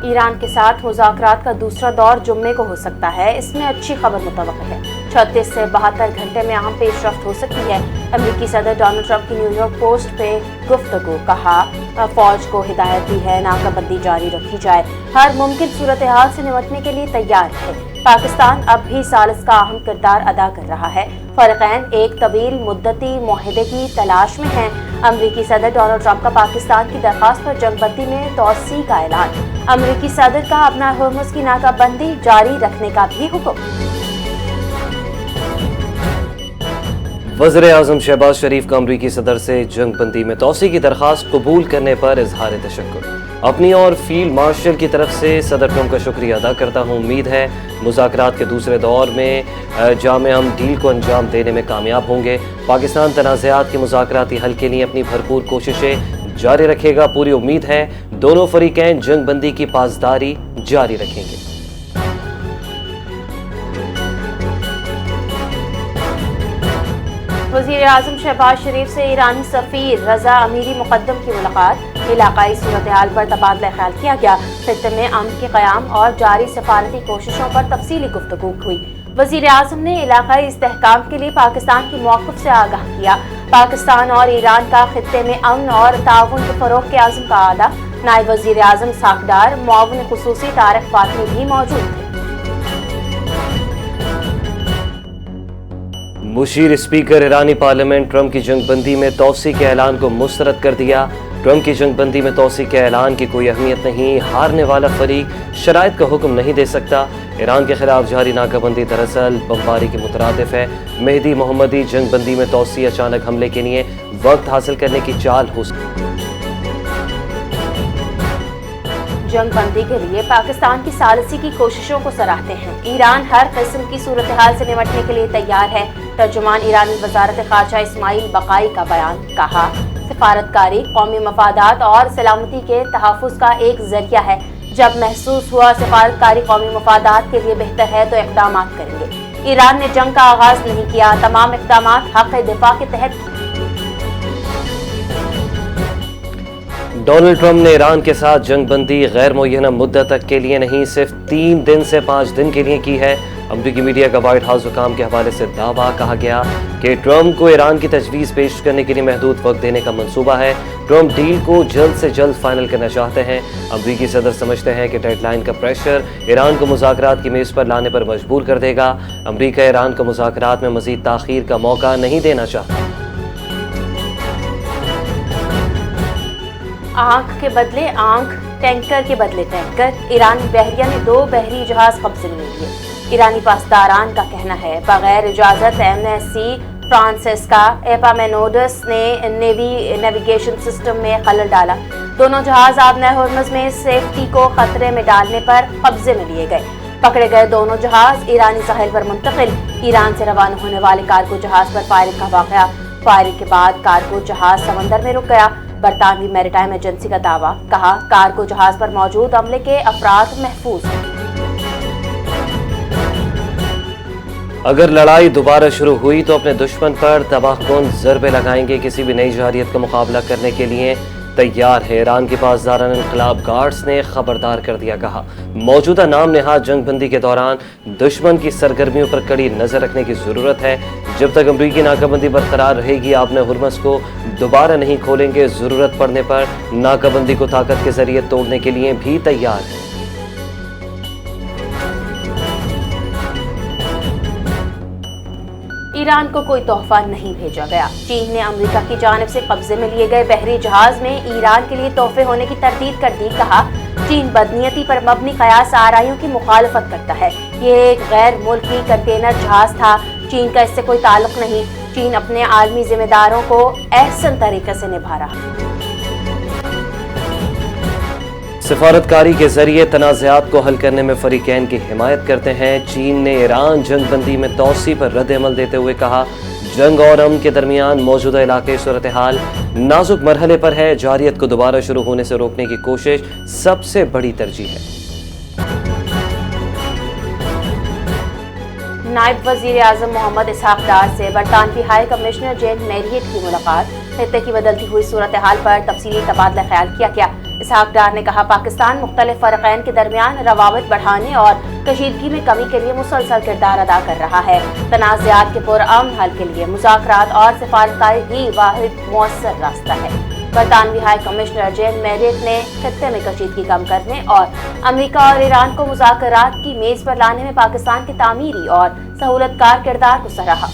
ایران کے ساتھ مذاکرات کا دوسرا دور جمعے کو ہو سکتا ہے، اس میں اچھی خبر متوقع ہے۔ 36 سے 72 گھنٹے میں اہم پیش رفت ہو سکتی ہے۔ امریکی صدر ڈونلڈ ٹرمپ کی نیو یارک پوسٹ پہ گفتگو، کہا فوج کو ہدایت دی ہے ناکہ بندی جاری رکھی جائے، ہر ممکن صورتحال سے نمٹنے کے لیے تیار ہے۔ پاکستان اب بھی ثالث کا اہم کردار ادا کر رہا ہے، فریقین ایک طویل مدتی معاہدے کی تلاش میں ہیں۔ امریکی صدر ڈونلڈ ٹرمپ کا پاکستان کی درخواست پر جنگ بندی میں توسیع کا اعلان، امریکی صدر کا اپنا ہرمز کی ناکہ بندی جاری رکھنے کا بھی حکم۔ وزیر اعظم شہباز شریف کا امریکی صدر سے جنگ بندی میں توسیع کی درخواست قبول کرنے پر اظہار تشکر۔ اپنی اور فیلڈ مارشل کی طرف سے صدر ٹرمپ کا شکریہ ادا کرتا ہوں، امید ہے مذاکرات کے دوسرے دور میں جامع ہم ڈیل کو انجام دینے میں کامیاب ہوں گے۔ پاکستان تنازعات کے مذاکراتی حل کے لیے اپنی بھرپور کوششیں جاری رکھے گا، پوری امید ہے دونوں فریقین جنگ بندی کی پاسداری جاری رکھیں گے۔ وزیر اعظم شہباز شریف سے ایرانی سفیر رضا امیری مقدم کی ملاقات، علاقائی صورتحال پر تبادلہ خیال کیا گیا، خطے میں امن کے قیام اور جاری سفارتی کوششوں پر تفصیلی گفتگو ہوئی۔ وزیر اعظم نے علاقائی استحکام کے لیے پاکستان کے موقف سے آگاہ کیا، پاکستان اور ایران کا خطے میں امن اور تعاون کے فروغ کے عزم کا اعادہ۔ نائب وزیر اعظم اسحاق ڈار، معاون خصوصی طارق فاطمی بھی موجود تھے۔ مشیر اسپیکر ایرانی پارلیمنٹ ٹرمپ کی جنگ بندی میں توسیع کے اعلان کو مسترد کر دیا۔ ٹرمپ کی جنگ بندی میں توسیع کے اعلان کی کوئی اہمیت نہیں، ہارنے والا فریق شرائط کا حکم نہیں دے سکتا۔ ایران کے خلاف جاری ناکہ بندی دراصل بمباری کے مترادف ہے۔ مہدی محمدی جنگ بندی میں توسیع اچانک حملے کے لیے وقت حاصل کرنے کی چال ہو سکتی۔ جنگ بندی کے لیے پاکستان کی ثالثی کی کوششوں کو سراہتے ہیں۔ ایران ہر قسم کی صورتحال سے نمٹنے کے لیے تیار ہے۔ ترجمان ایرانی وزارت خارجہ اسماعیل بقائی کا بیان، کہا سفارتکاری قومی مفادات اور سلامتی کے تحفظ کا ایک ذریعہ ہے، جب محسوس ہوا سفارتکاری قومی مفادات کے لیے بہتر ہے تو اقدامات کریں گے۔ ایران نے جنگ کا آغاز نہیں کیا، تمام اقدامات حق دفاع کے تحت۔ ڈونلڈ ٹرمپ نے ایران کے ساتھ جنگ بندی غیر معینہ مدت تک کے لیے نہیں، صرف 3 دن سے 5 دن کے لیے کی ہے۔ امریکی میڈیا کا وائٹ ہاؤس حکام کے حوالے سے دعویٰ، کہا گیا کہ ٹرمپ کو ایران کی تجویز پیش کرنے کے لیے محدود وقت دینے کا منصوبہ ہے۔ ٹرمپ ڈیل کو جلد سے جلد فائنل کرنا چاہتے ہیں۔ امریکی صدر سمجھتے ہیں کہ ڈیڈ لائن کا پریشر ایران کو مذاکرات کی میز پر لانے پر مجبور کر دے گا۔ امریکہ ایران کو مذاکرات میں مزید تاخیر کا موقع نہیں دینا چاہتا۔ آنکھ کے بدلے آنکھ، ٹینکر کے بدلے ٹینکر، ایرانی بحریہ نے 2 بحری جہاز قبضے میں لیے۔ ایرانی پاسداران کا کہنا ہے بغیر اجازت ایم ایس سی فرانسسکا ایپامینوڈس نے نیویگیشن سسٹم میں خلل ڈالا۔ دونوں جہاز آبنہ ہرمز میں سیفٹی کو خطرے میں ڈالنے پر قبضے میں لیے گئے۔ پکڑے گئے دونوں جہاز ایرانی ساحل پر منتقل۔ ایران سے روانہ ہونے والے کارگو جہاز پر فائرنگ کا واقعہ، فائرنگ کے بعد کارگو جہاز سمندر میں رک گیا۔ برطانوی میریٹائم ایجنسی کا دعویٰ، کہا کارگو جہاز پر موجود عملے کے افراد محفوظ ہیں۔ اگر لڑائی دوبارہ شروع ہوئی تو اپنے دشمن پر تباہ کن ضربے لگائیں گے، کسی بھی نئی جارحیت کا مقابلہ کرنے کے لیے تیار ہے۔ ایران کے پاسداران انقلاب گارڈز نے خبردار کر دیا، کہا موجودہ نام نہاد جنگ بندی کے دوران دشمن کی سرگرمیوں پر کڑی نظر رکھنے کی ضرورت ہے۔ جب تک امریکی ناکہ بندی برقرار رہے گی، آبنہ ہرمز کو دوبارہ نہیں کھولیں گے۔ ضرورت پڑنے پر ناکہ بندی کو طاقت کے ذریعے توڑنے کے لیے بھی تیار ہے۔ ایران کو کوئی تحفہ نہیں بھیجا گیا۔ چین نے امریکہ کی جانب سے قبضے میں لیے گئے بحری جہاز میں ایران کے لیے تحفے ہونے کی تردید کر دی، کہا چین بدنیتی پر مبنی قیاس آرائیوں کی مخالفت کرتا ہے۔ یہ ایک غیر ملکی کنٹینر جہاز تھا، چین کا اس سے کوئی تعلق نہیں۔ چین اپنے عالمی ذمہ داروں کو احسن طریقے سے نبھا رہا۔ سفارتکاری کے ذریعے تنازعات کو حل کرنے میں فریقین کی حمایت کرتے ہیں۔ چین نے ایران جنگ بندی میں توسیع پر رد عمل دیتے ہوئے کہا جنگ اور امن کے درمیان موجودہ علاقائی صورتحال نازک مرحلے پر ہے، جارحیت کو دوبارہ شروع ہونے سے روکنے کی کوشش سب سے بڑی ترجیح ہے۔ نائب وزیر اعظم محمد اسحاق ڈار سے برطانوی ہائی کمشنر جین میریٹ کی ملاقات، خطے کی بدلتی ہوئی صورتحال پر تفصیلی تبادلہ خیال کیا گیا۔ اسحاق ڈار نے کہا پاکستان مختلف فریقین کے درمیان روابط بڑھانے اور کشیدگی میں کمی کے لیے مسلسل کردار ادا کر رہا ہے۔ تنازعات کے پرامن حل کے لیے مذاکرات اور سفارتکاری ہی واحد مؤثر راستہ ہے۔ برطانوی ہائی کمشنر جین میریٹ نے خطے میں کشیدگی کم کرنے اور امریکہ اور ایران کو مذاکرات کی میز پر لانے میں پاکستان کے تعمیری اور سہولت کار کردار کو سراہا۔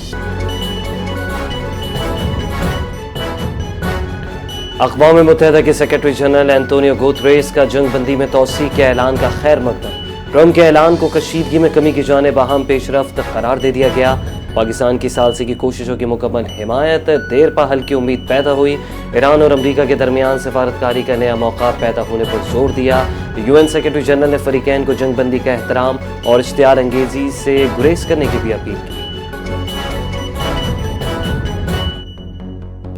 اقوام متحدہ کے سیکرٹری جنرل اینٹونیو گوتریس کا جنگ بندی میں توسیع کے اعلان کا خیر مقدم۔ ٹرمپ کے اعلان کو کشیدگی میں کمی کی جانب اہم پیش رفت قرار دے دیا گیا۔ پاکستان کی ثالثی کی کوششوں کی مکمل حمایت، دیر پا حل کی امید پیدا ہوئی۔ ایران اور امریکہ کے درمیان سفارتکاری کا نیا موقع پیدا ہونے پر زور دیا۔ UN سیکرٹری جنرل نے فریقین کو جنگ بندی کا احترام اور اشتعال انگیزی سے گریز کرنے کی بھی اپیل کی۔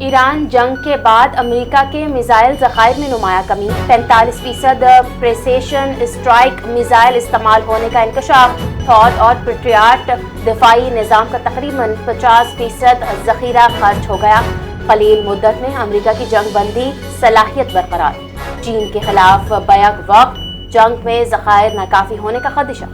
ایران جنگ کے بعد امریکہ کے میزائل ذخائر میں نمایاں کمی، 45% پریسیشن اسٹرائک میزائل استعمال ہونے کا انکشاف، تھاٹ اور پیٹریاٹ دفاعی نظام کا تقریباً 50% ذخیرہ خرچ ہو گیا۔ قلیل مدت میں امریکہ کی جنگ بندی صلاحیت برقرار، چین کے خلاف بیک وقت جنگ میں ذخائر ناکافی ہونے کا خدشہ۔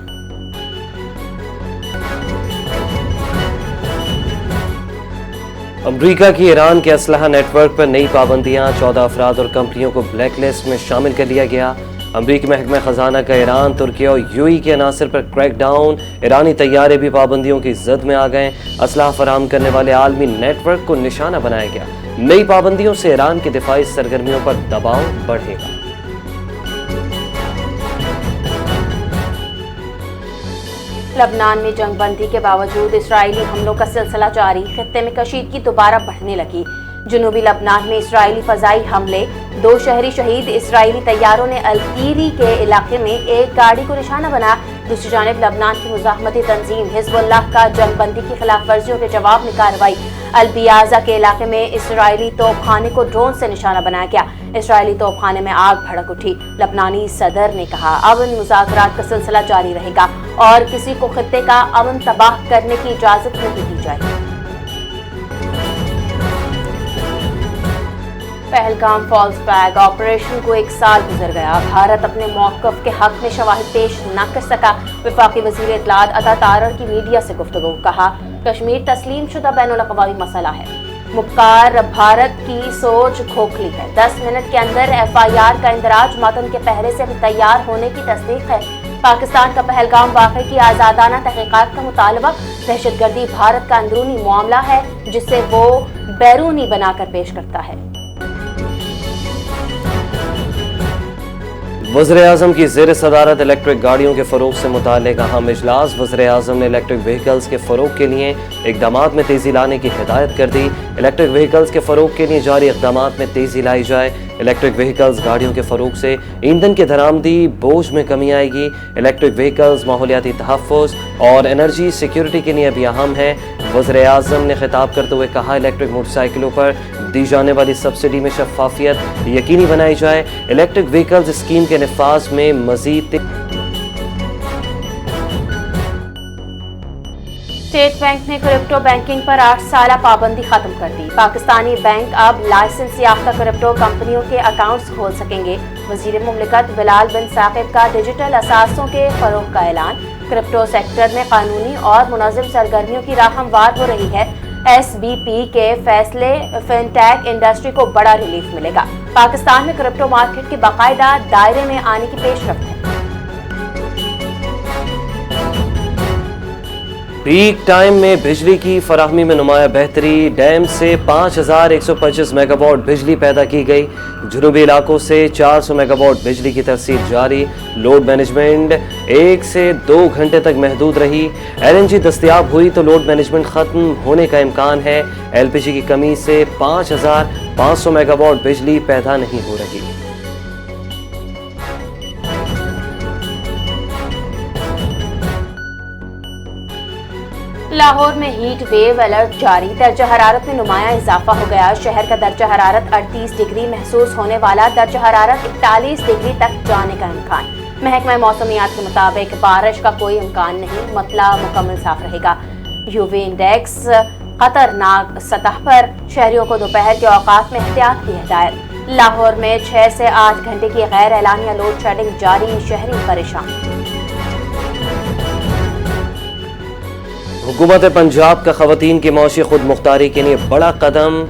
امریکہ کی ایران کے اسلحہ نیٹ ورک پر نئی پابندیاں، 14 افراد اور کمپنیوں کو بلیک لسٹ میں شامل کر لیا گیا۔ امریکی محکمہ خزانہ کا ایران، ترکیہ اور UAE کے عناصر پر کریک ڈاؤن، ایرانی طیارے بھی پابندیوں کی زد میں آ گئے۔ اسلحہ فراہم کرنے والے عالمی نیٹ ورک کو نشانہ بنایا گیا۔ نئی پابندیوں سے ایران کی دفاعی سرگرمیوں پر دباؤ بڑھے گا۔ لبنان میں جنگ بندی کے باوجود اسرائیلی حملوں کا سلسلہ جاری، خطے میں کشیدگی دوبارہ بڑھنے لگی۔ جنوبی لبنان میں اسرائیلی فضائی حملے، 2 شہری شہید۔ اسرائیلی طیاروں نے التیری کے علاقے میں ایک گاڑی کو نشانہ بنایا۔ دوسری جانب لبنان کی مزاحمتی تنظیم حزب اللہ کا جنگ بندی کی خلاف ورزیوں کے جواب میں کارروائی۔ البیازا کے علاقے میں اسرائیلی توپ خانے کو ڈرون سے نشانہ بنایا گیا۔ اسرائیلی توپ خانے میں آگ بھڑک اٹھی۔ لبنانی صدر نے کہا امن مذاکرات کا سلسلہ جاری رہے گا اور کسی کو خطے کا امن تباہ کرنے کی اجازت نہیں دی جائے گی۔ پہلگام فالز فلیگ آپریشن کو 1 سال گزر گیا، بھارت اپنے موقف کے حق میں شواہد پیش نہ کر سکا۔ وفاقی وزیر اطلاعات عطا تارڑ کی میڈیا سے گفتگو، کہا کشمیر تسلیم شدہ بین الاقوامی مسئلہ ہے، مکار بھارت کی سوچ کھوکھلی ہے۔ 10 منٹ کے اندر FIR کا اندراج متن کے پہرے سے تیار ہونے کی تصدیق ہے۔ پاکستان کا پہلگام واقعے کی آزادانہ تحقیقات کا مطالبہ، دہشت گردی بھارت کا اندرونی معاملہ ہے جسے وہ بیرونی بنا کر پیش کرتا ہے۔ وزیراعظم کی زیر صدارت الیکٹرک گاڑیوں کے فروغ سے متعلق اہم اجلاس۔ وزیراعظم نے الیکٹرک وہیکلز کے فروغ کے لیے اقدامات میں تیزی لانے کی ہدایت کر دی۔ الیکٹرک وہیکلز کے فروغ کے لیے جاری اقدامات میں تیزی لائی جائے۔ الیکٹرک وہیکلز گاڑیوں کے فروغ سے ایندھن کی درآمدی بوجھ میں کمی آئے گی۔ الیکٹرک وہیکلز ماحولیاتی تحفظ اور انرجی سیکیورٹی کے لیے بھی اہم ہے۔ وزیراعظم نے خطاب کرتے ہوئے کہا الیکٹرک موٹر سائیکلوں پر دی جانے والی سبسڈی میں شفافیت یقینی بنائی جائے۔ الیکٹرک وہیکلز اسکیم کے نفاذ میں مزید اسٹیٹ بینک نے کرپٹو بینکنگ پر 8 سالہ پابندی ختم کر دی۔ پاکستانی بینک اب لائسنس یافتہ کرپٹو کمپنیوں کے اکاؤنٹس کھول سکیں گے۔ وزیر مملکت بلال بن ثاقب کا ڈیجیٹل اثاثوں کے فروغ کا اعلان۔ کرپٹو سیکٹر میں قانونی اور منظم سرگرمیوں کی راہ ہموار ہو رہی ہے۔ SBP کے فیصلے فن ٹیک انڈسٹری کو بڑا ریلیف ملے گا۔ پاکستان میں کرپٹو مارکیٹ کے باقاعدہ دائرے میں آنے کی پیش رفت ہے۔ پیک ٹائم میں بجلی کی فراہمی میں نمایاں بہتری، ڈیم سے 5125 میگا واٹ بجلی پیدا کی گئی۔ جنوبی علاقوں سے 400 میگا واٹ بجلی کی ترسیل جاری۔ لوڈ مینجمنٹ 1 سے 2 گھنٹے تک محدود رہی۔ LNG دستیاب ہوئی تو لوڈ مینجمنٹ ختم ہونے کا امکان ہے۔ LPG کی کمی سے 5500 میگا واٹ بجلی پیدا نہیں ہو رہی۔ لاہور میں ہیٹ ویو الرٹ جاری، درجہ حرارت میں نمایاں اضافہ ہو گیا۔ شہر کا درجہ حرارت 38 ڈگری محسوس ہونے والا درجہ حرارت 41 ڈگری تک جانے کا امکان۔ محکمہ موسمیات کے مطابق بارش کا کوئی امکان نہیں، مطلع مکمل صاف رہے گا۔ UV انڈیکس خطرناک سطح پر، شہریوں کو دوپہر کے اوقات میں احتیاط کی ہدایت۔ لاہور میں 6 سے 8 گھنٹے کی غیر اعلانیہ لوڈ شیڈنگ جاری، شہری پریشان۔ حکومت پنجاب کا خواتین کی معاشی خود مختاری کے لیے بڑا قدم،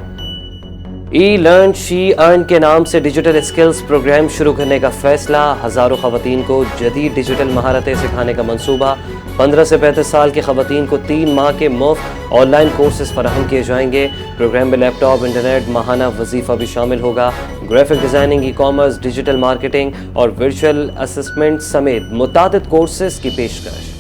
ای لرن شی ارن کے نام سے ڈیجیٹل اسکلز پروگرام شروع کرنے کا فیصلہ، ہزاروں خواتین کو جدید ڈیجیٹل مہارتیں سکھانے کا منصوبہ، 15 سے 35 سال کی خواتین کو 3 ماہ کے مفت آن لائن کورسز فراہم کیے جائیں گے۔ پروگرام میں لیپ ٹاپ، انٹرنیٹ، ماہانہ وظیفہ بھی شامل ہوگا۔ Graphic designing, e commerce, digital marketing اور ورچوئل اسسمنٹ سمیت متعدد کورسز کی پیشکش۔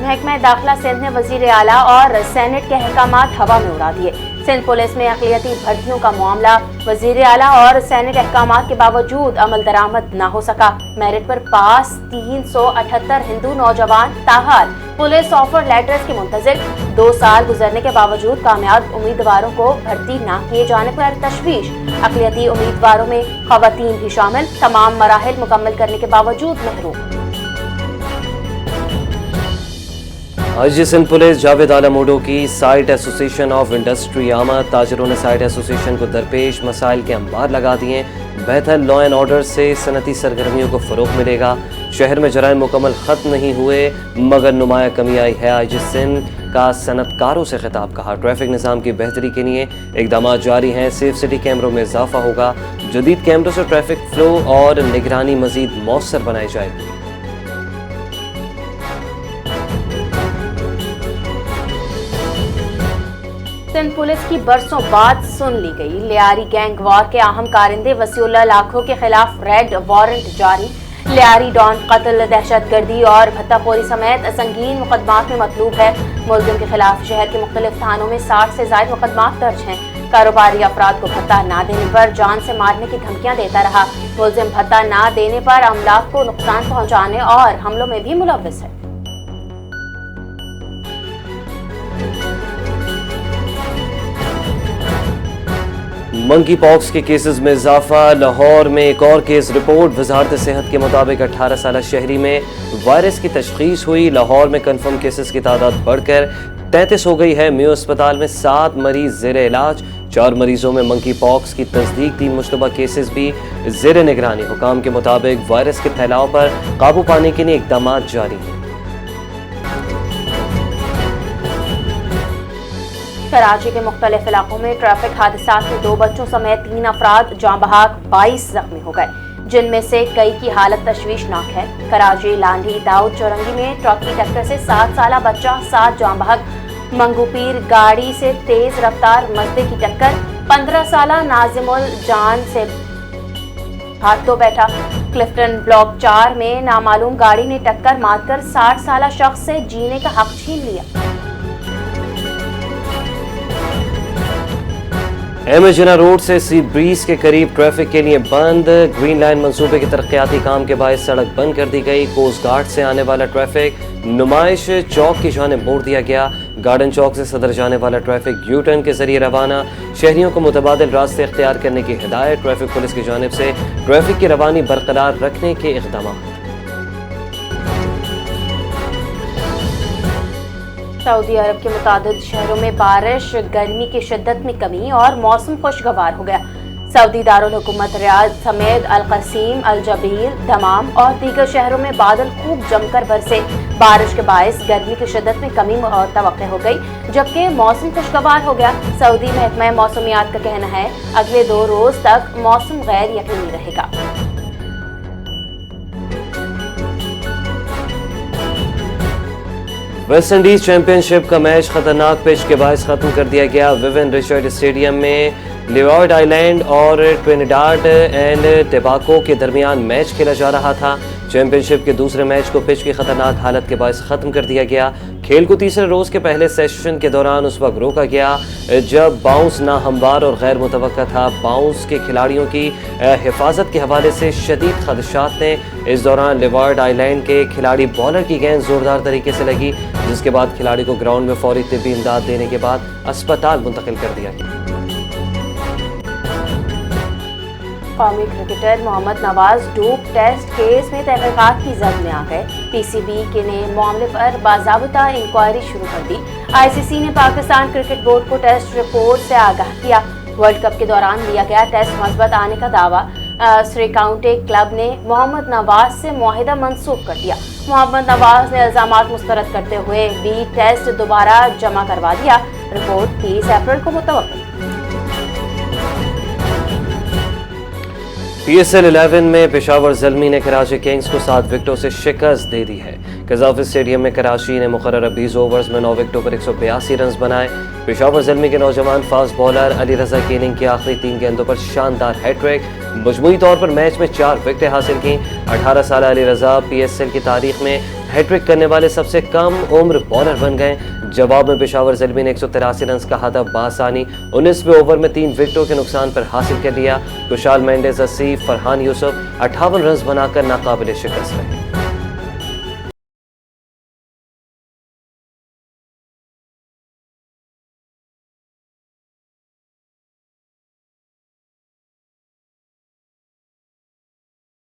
محکمہ داخلہ سندھ نے وزیر اعلیٰ اور سینٹ کے احکامات ہوا میں اڑا دیے۔ سندھ پولیس میں اقلیتی بھرتیوں کا معاملہ، وزیر اعلیٰ اور سینٹ احکامات کے باوجود عمل درآمد نہ ہو سکا۔ میرٹ پر پاس 378 ہندو نوجوان تاحال پولیس آفر لیٹرز کے منتظر، 2 سال گزرنے کے باوجود کامیاب امیدواروں کو بھرتی نہ کیے جانے پر تشویش۔ اقلیتی امیدواروں میں خواتین بھی شامل، تمام مراحل مکمل کرنے کے باوجود محروم۔ آج سندھ پولیس جاوید عالم اوڈو کی سائٹ ایسوسیشن آف انڈسٹری آمد، تاجروں نے سائٹ ایسوسیشن کو درپیش مسائل کے انبار لگا دیے۔ بہتر لا اینڈ آرڈر سے صنعتی سرگرمیوں کو فروغ ملے گا۔ شہر میں جرائم مکمل ختم نہیں ہوئے مگر نمایاں کمی آئی ہے۔ آئی جی سندھ کا صنعت کاروں سے خطاب، کہا ٹریفک نظام کی بہتری کے لیے اقدامات جاری ہیں، سیف سٹی کیمروں میں اضافہ ہوگا، جدید کیمروں سے ٹریفک فلو اور نگرانی مزید مؤثر بنائی جائے گی۔ سندھ پولیس کی برسوں بعد سن لی گئی لیاری گینگ وار کے اہم کارندے وسیع اللہ لاکھو کے خلاف ریڈ وارنٹ جاری۔ لیاری ڈان قتل، دہشت گردی اور بھتہ خوری سمیت سنگین مقدمات میں مطلوب ہے۔ ملزم کے خلاف شہر کے مختلف تھانوں میں 60 سے زائد مقدمات درج ہیں۔ کاروباری افراد کو بھتہ نہ دینے پر جان سے مارنے کی دھمکیاں دیتا رہا۔ ملزم بھتہ نہ دینے پر املاک کو نقصان پہنچانے اور حملوں میں بھی ملوث ہے۔ منکی پاکس کے کیسز میں اضافہ، لاہور میں ایک اور کیس رپورٹ۔ وزارت صحت کے مطابق 18 سالہ شہری میں وائرس کی تشخیص ہوئی۔ لاہور میں کنفرم کیسز کی تعداد بڑھ کر 33 ہو گئی ہے۔ میو اسپتال میں 7 مریض زیر علاج، 4 مریضوں میں منکی پاکس کی تصدیق، 3 مشتبہ کیسز بھی زیر نگرانی۔ حکام کے مطابق وائرس کے پھیلاؤ پر قابو پانے کے لیے اقدامات جاری ہیں۔ کراچی کے مختلف علاقوں میں ٹریفک حادثات میں 2 بچوں سمیت 3 افراد جاں بحق، 22 زخمی ہو گئے، جن میں سے کئی کی حالت تشویشناک ہے۔ کراچی لانڈھی داؤد چورنگی میں ٹرک کی ٹکر سے 7 سالہ بچہ 7 جاں بحق، منگو پیر گاڑی سے تیز رفتار مزدے کی ٹکر، 15 سالہ ناظم الجان سے ہاتھوں بیٹھا۔ کلفٹن بلاک 4 میں نامعلوم گاڑی نے ٹکر مار کر 60 سالہ شخص سے جینے کا حق چھین لیا۔ ایم ایس جناح روڈ سے سی بریز کے قریب ٹریفک کے لیے بند، گرین لائن منصوبے کے ترقیاتی کام کے باعث سڑک بند کر دی گئی۔ کوسٹ گارڈ سے آنے والا ٹریفک نمائش چوک کی جانب موڑ دیا گیا۔ گارڈن چوک سے صدر جانے والا ٹریفک یو ٹرن کے ذریعے روانہ، شہریوں کو متبادل راستے اختیار کرنے کی ہدایت۔ ٹریفک پولیس کی جانب سے ٹریفک کی روانی برقرار رکھنے کے اقدامات۔ سعودی عرب کے متعدد شہروں میں بارش، گرمی کی شدت میں کمی اور موسم خوشگوار ہو گیا۔ سعودی دارالحکومت ریاض سمیت القصیم، الجبیل، دمام اور دیگر شہروں میں بادل خوب جم کر برسے۔ بارش کے باعث گرمی کی شدت میں کمی توقع ہو گئی، جبکہ موسم خوشگوار ہو گیا۔ سعودی محکمہ موسمیات کا کہنا ہے اگلے 2 روز تک موسم غیر یقینی رہے گا۔ ویسٹ انڈیز چیمپئن شپ کا میچ خطرناک پچ کے باعث ختم کر دیا گیا۔ ویون رچرڈ اسٹیڈیم میں لیوارڈ آئی لینڈ اور ٹرینیڈاڈ اینڈ ٹوباگو کے درمیان میچ کھیلا جا رہا تھا۔ چیمپئن شپ کے دوسرے میچ کو پچ کی خطرناک حالت کے باعث ختم کر دیا گیا۔ کھیل کو تیسرے روز کے پہلے سیشن کے دوران اس وقت روکا گیا جب باؤنس ناہموار اور غیر متوقع تھا۔ باؤنس کے کھلاڑیوں کی حفاظت کے حوالے سے شدید خدشات تھے۔ اس دوران لیوارڈ آئی لینڈ کے کھلاڑی بالر کی گیند زوردار طریقے سے لگی، جس کے بعد کھلاڑی کو گراؤنڈ میں فوری طبی امداد دینے کے بعد اسپتال منتقل کر دیا گیا۔ قومی کرکٹر محمد نواز ڈوپ ٹیسٹ کیس میں تحقیقات کی زد میں آ گئے۔ پی سی بی کے نے معاملے پر باضابطہ انکوائری شروع کر دی۔ آئی سی سی نے پاکستان کرکٹ بورڈ کو ٹیسٹ رپورٹ سے آگاہ کیا۔ ورلڈ کپ کے دوران لیا گیا ٹیسٹ مثبت آنے کا دعویٰ۔ سری کاؤنٹی کلب نے محمد نواز سے معاہدہ منسوخ کر دیا۔ محمد نواز نے الزامات مسترد کرتے ہوئے بھی ٹیسٹ دوبارہ جمع کروا دیا۔ رپورٹ 30 اپریل کو متوقع۔ پی ایس ایل 11 میں پشاور زلمی نے کراچی کنگز کو 7 وکٹوں سے شکست دے دی ہے۔ قذافی اسٹیڈیم میں کراچی نے مقررہ 20 اوورز میں 9 وکٹوں پر 182 رنز بنائے۔ پشاور زلمی کے نوجوان فاسٹ بالر علی رضا کی اننگ کی آخری 3 گیندوں پر شاندار ہیٹ ٹرک، مجموعی طور پر میچ میں 4 وکٹیں حاصل کیں۔ 18 سالہ Ali Raza P S L کی تاریخ میں ہیٹ ٹرک کرنے والے سب سے کم عمر بالر بن گئے۔ جواب میں پشاور زلمی نے 183 رنز کا ہدف بآسانی 19ویں اوور میں 3 وکٹوں کے نقصان پر حاصل کر لیا۔ کشال مینڈیز 80، فرحان یوسف 58 رنز بنا کر ناقابل شکست رہے۔